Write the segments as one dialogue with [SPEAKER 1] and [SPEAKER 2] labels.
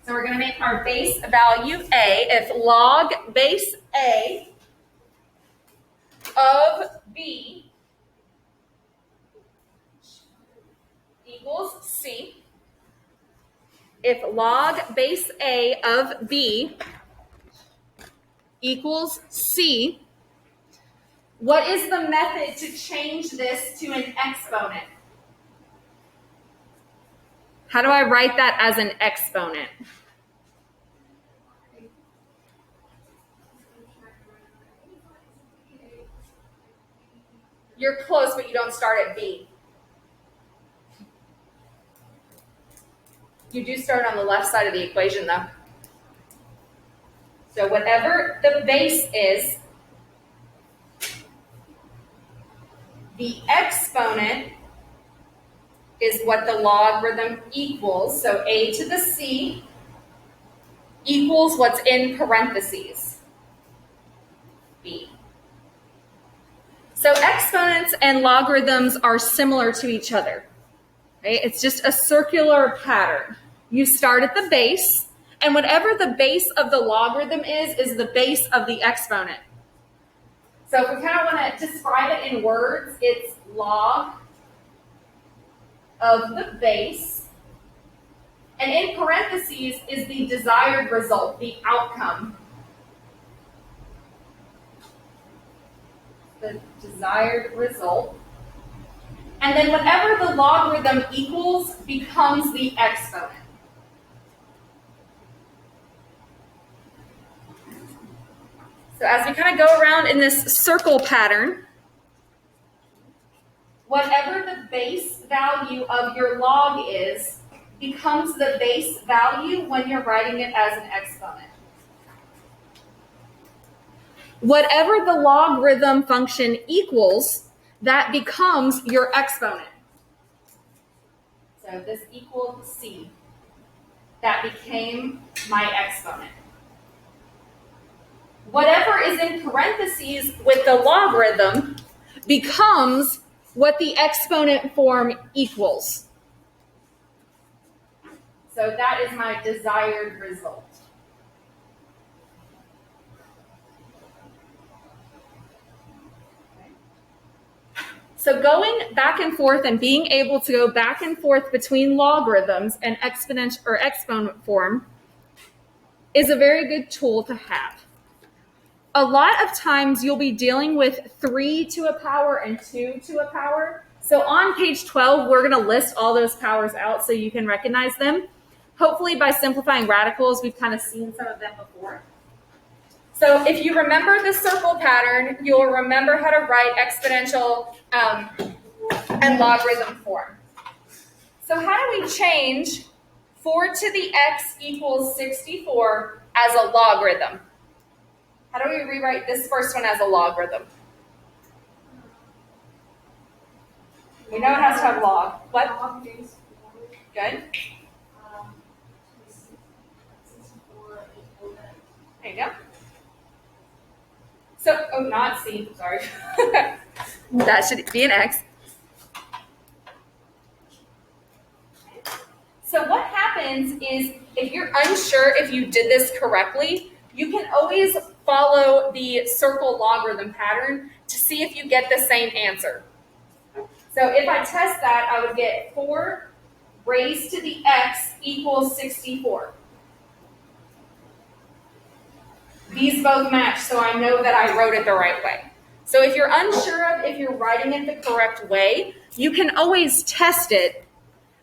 [SPEAKER 1] So we're going to make our base value A. If log base A of B equals C, if log base A of B equals C, what is the method to change this to an exponent? How do I write that as an exponent? You're close, but you don't start at B. You do start on the left side of the equation, though. So whatever the base is, the exponent is what the logarithm equals. So A to the C equals what's in parentheses, B. So exponents and logarithms are similar to each other. Right? It's just a circular pattern. You start at the base, and whatever the base of the logarithm is the base of the exponent. So if we kind of want to describe it in words, it's log of the base, and in parentheses is the desired result, the outcome. The desired result. And then whatever the logarithm equals becomes the exponent. So as we kind of go around in this circle pattern, whatever the base value of your log is becomes the base value when you're writing it as an exponent. Whatever the logarithm function equals, that becomes your exponent. So this equaled C. That became my exponent. Whatever is in parentheses with the logarithm becomes what the exponent form equals. So that is my desired result. So going back and forth and being able to go back and forth between logarithms and exponent or exponent form is a very good tool to have. A lot of times you'll be dealing with 3 to a power and 2 to a power. So on page 12, we're going to list all those powers out so you can recognize them. Hopefully by simplifying radicals, we've kind of seen some of them before. So if you remember the circle pattern, you'll remember how to write exponential and logarithm form. So how do we change 4 to the x equals 64 as a logarithm? How do we rewrite this first one as a logarithm? We know it has to have log. What? Good. There you go. So, oh, not C, sorry. That should be an X. So what happens is, if you're unsure if you did this correctly, you can always follow the circle logarithm pattern to see if you get the same answer. So if I test that, I would get 4 raised to the x equals 64. These both match, so I know that I wrote it the right way. So if you're unsure of if you're writing it the correct way, you can always test it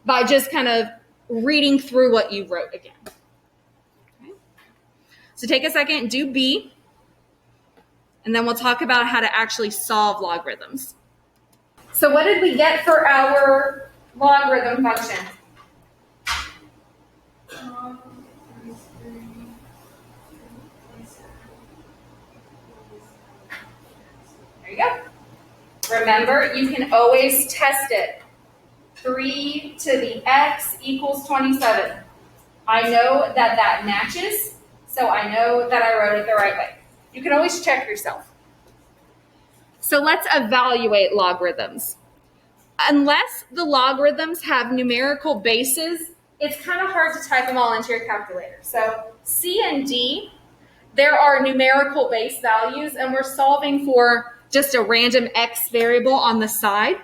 [SPEAKER 1] by just kind of reading through what you wrote again. Okay. So take a second, do B, and then we'll talk about how to actually solve logarithms. So what did we get for our logarithm function? There you go. Remember, you can always test it. 3 to the x equals 27. I know that that matches, so I know that I wrote it the right way. You can always check yourself. So let's evaluate logarithms. Unless the logarithms have numerical bases, it's kind of hard to type them all into your calculator. So C and D, there are numerical base values, and we're solving for just a random X variable on the side.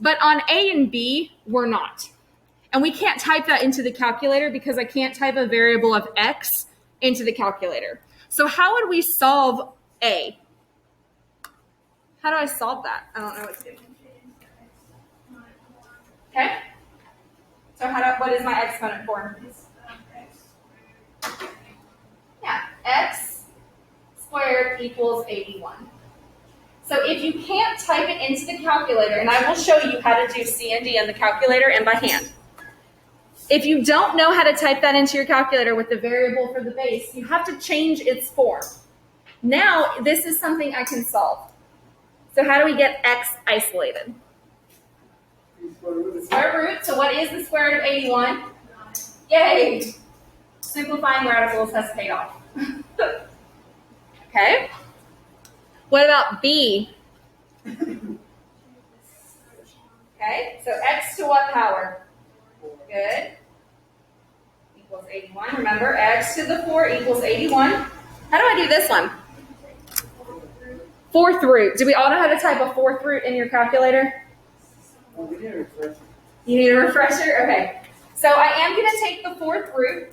[SPEAKER 1] But on A and B, we're not. And we can't type that into the calculator because I can't type a variable of X into the calculator. So how would we solve A? How do I solve that? I don't know what to do. Okay. So what is my exponent form? Yeah, X squared equals 81. So if you can't type it into the calculator, and I will show you how to do C and D on the calculator and by hand. If you don't know how to type that into your calculator with the variable for the base, you have to change its form. Now, this is something I can solve. So how do we get X isolated? Square root. So what is the square root of 81? Yay! Simplifying radicals has paid off. Okay. What about B? Okay, so X to what power? Good. Equals 81. Remember, X to the 4 equals 81. How do I do this one? Fourth root. Do we all know how to type a fourth root in your calculator?
[SPEAKER 2] Oh, we need a refresher.
[SPEAKER 1] You need a refresher? Okay. So I am going to take the fourth root.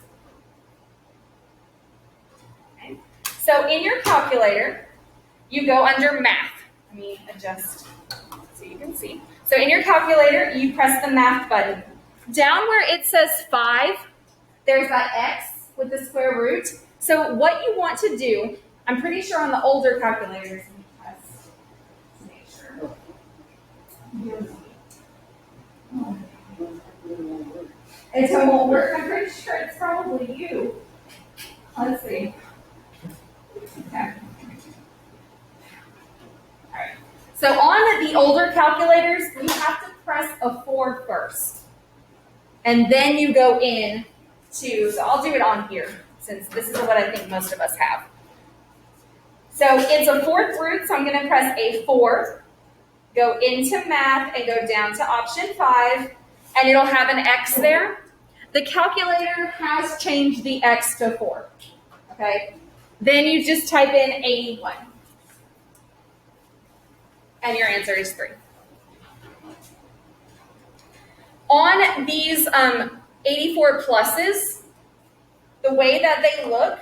[SPEAKER 1] Okay. So in your calculator, you go under math. Let me adjust so you can see. So in your calculator, you press the math button. Down where it says 5, there's that X with the square root. So what you want to do, I'm pretty sure on the older calculators, to make sure. It won't work. I'm pretty sure it's probably you. Let's see. Okay. All right. So on the older calculators, we have to press a 4 first. And then you go in to, so I'll do it on here, since this is what I think most of us have. So it's a fourth root, so I'm going to press a 4, go into math, and go down to option 5, and it'll have an X there. The calculator has changed the X to 4, okay? Then you just type in 81, and your answer is 3. On these 84 pluses, the way that they look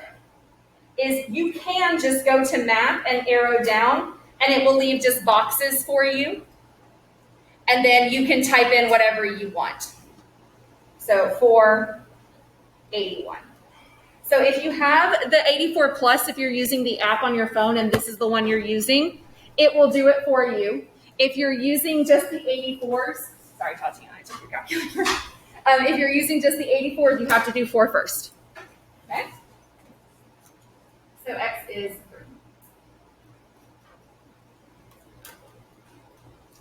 [SPEAKER 1] is you can just go to math and arrow down, and it will leave just boxes for you. And then you can type in whatever you want. So 481. So if you have the 84 plus, if you're using the app on your phone and this is the one you're using, it will do it for you. If you're using just the 84s, sorry, Tatiana, I took your calculator. If you're using just the 84s, you have to do 4 first. Okay? So X is 3.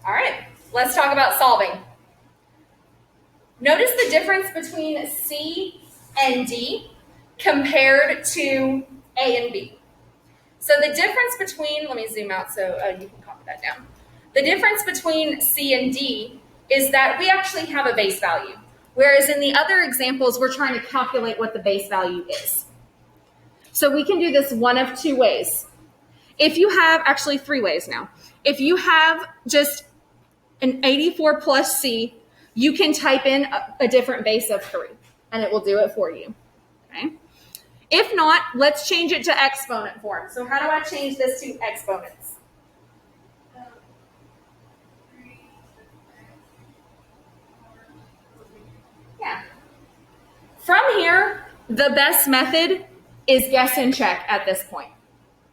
[SPEAKER 1] All right, let's talk about solving. Notice the difference between C and D compared to A and B. So the difference between, let me zoom out so you can copy that down. The difference between C and D is that we actually have a base value, whereas in the other examples, we're trying to calculate what the base value is. So we can do this one of 2 ways. If you have, actually 3 ways now. If you have just an 84 plus C, you can type in a different base of 3, and it will do it for you. Okay? If not, let's change it to exponent form. So how do I change this to exponents? Yeah. From here, the best method is guess and check at this point.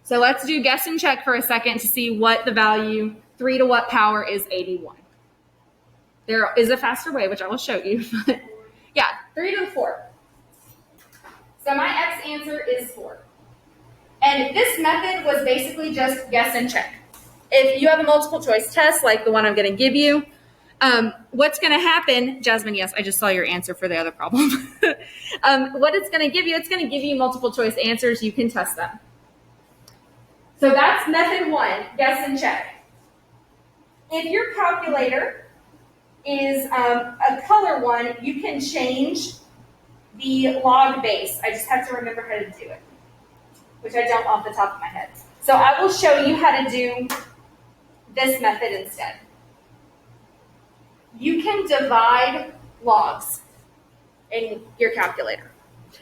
[SPEAKER 1] So let's do guess and check for a second to see what the value 3 to what power is 81. There is a faster way, which I will show you. Yeah, 3 to the 4. So my X answer is 4. And this method was basically just guess and check. If you have a multiple choice test, like the one I'm going to give you, what's going to happen, Jasmine, yes, I just saw your answer for the other problem. What it's going to give you, it's going to give you multiple choice answers. You can test them. So that's method 1, guess and check. If your calculator is a color one. You can change the log base. I just have to remember how to do it, which I don't off the top of my head. So I will show you how to do this method instead. You can divide logs in your calculator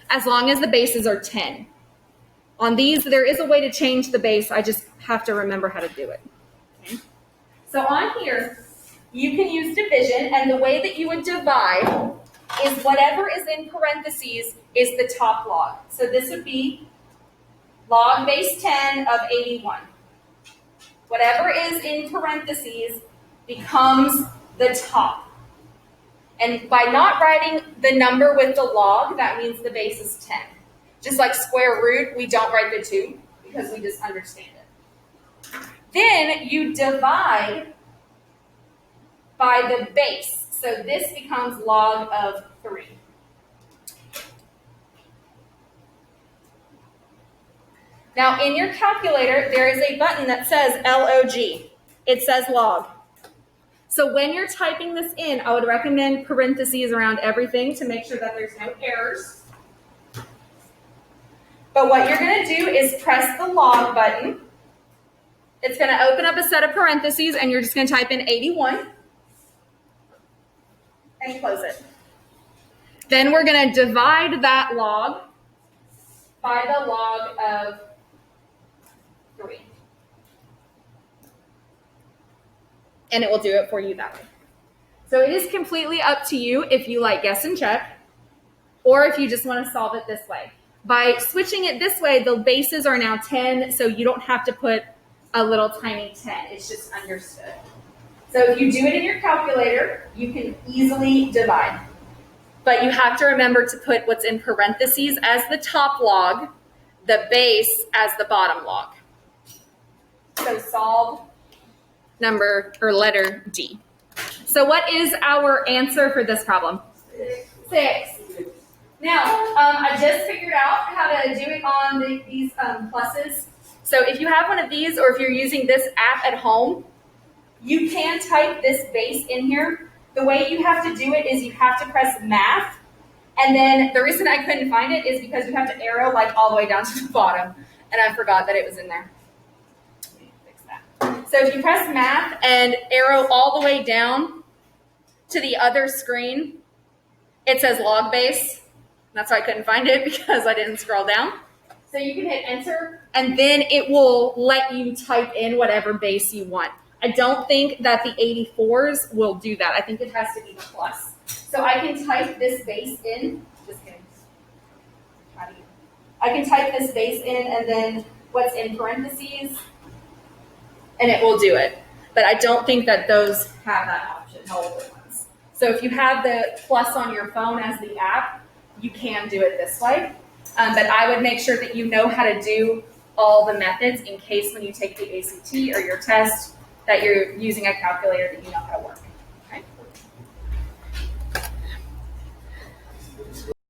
[SPEAKER 1] as long as the bases are 10. On these, there is a way to change the base. I just have to remember how to do it. Okay. So on here, you can use division, and the way that you would divide is whatever is in parentheses is the top log. So this would be log base 10 of 81. Whatever is in parentheses becomes the top. And by not writing the number with the log, that means the base is 10. Just like square root, we don't write the 2 because we just understand it. Then you divide by the base. So this becomes log of 3. Now in your calculator, there is a button that says LOG. It says log. So when you're typing this in, I would recommend parentheses around everything to make sure that there's no errors. But what you're going to do is press the log button. It's going to open up a set of parentheses, and you're just going to type in 81 and close it. Then we're going to divide that log by the log of 3. And it will do it for you that way. So it is completely up to you if you like guess and check, or if you just want to solve it this way. By switching it this way, the bases are now 10, so you don't have to put a little tiny 10. It's just understood. So if you do it in your calculator, you can easily divide. But you have to remember to put what's in parentheses as the top log, the base as the bottom log. So solve number or letter D. So what is our answer for this problem? 6. Now, I just figured out how to do it on these pluses. So if you have one of these, or if you're using this app at home, you can type this base in here. The way you have to do it is you have to press math. And then the reason I couldn't find it is because you have to arrow like all the way down to the bottom. And I forgot that it was in there. Let me fix that. So if you press math and arrow all the way down to the other screen, it says log base. That's why I couldn't find it, because I didn't scroll down. So you can hit enter, and then it will let you type in whatever base you want. I don't think that the 84s will do that. I think it has to be the plus. So I can type this base in. Just kidding. I can type this base in and then what's in parentheses, and it will do it. But I don't think that those have that option, no older ones. So if you have the plus on your phone as the app, you can do it this way. But I would make sure that you know how to do all the methods in case when you take the ACT or your test that you're using a calculator that you know how to work.